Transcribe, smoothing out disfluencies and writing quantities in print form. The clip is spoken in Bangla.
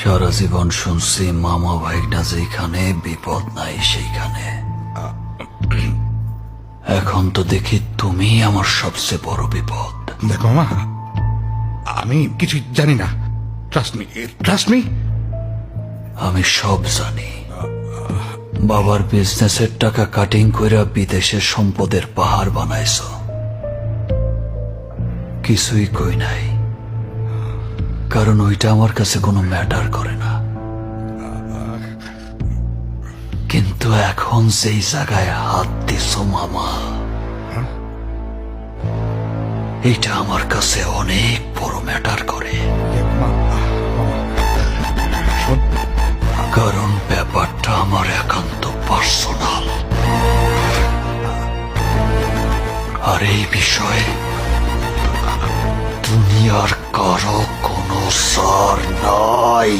সারা জীবন শুনছি মামা ভাইটা যেখানে বিপদ নাই সেইখানে। এখন তো দেখি তুমি আমার সবচেয়ে বড় বিপদ। দেখো মামা, আমি কিছু জানি না। Trust me. আমি সব জানি। বাবার বিজনেসের টাকা কাটিং কইরা বিদেশের সম্পদের পাহাড় বানাইছ। কিছুই কই নাই, কারণ ওইটা আমার কাছে কোনো ম্যাটার করে না। কিন্তু এখন যেই জায়গায় হাত দিছ মামা, এইটা আমার কাছে অনেক বড় ম্যাটার করে। কারণ ব্যাপারটা আমার একান্ত পার্সোনাল, আর এই বিষয়ে দুনিয়ার কারো কোনো সার নাই।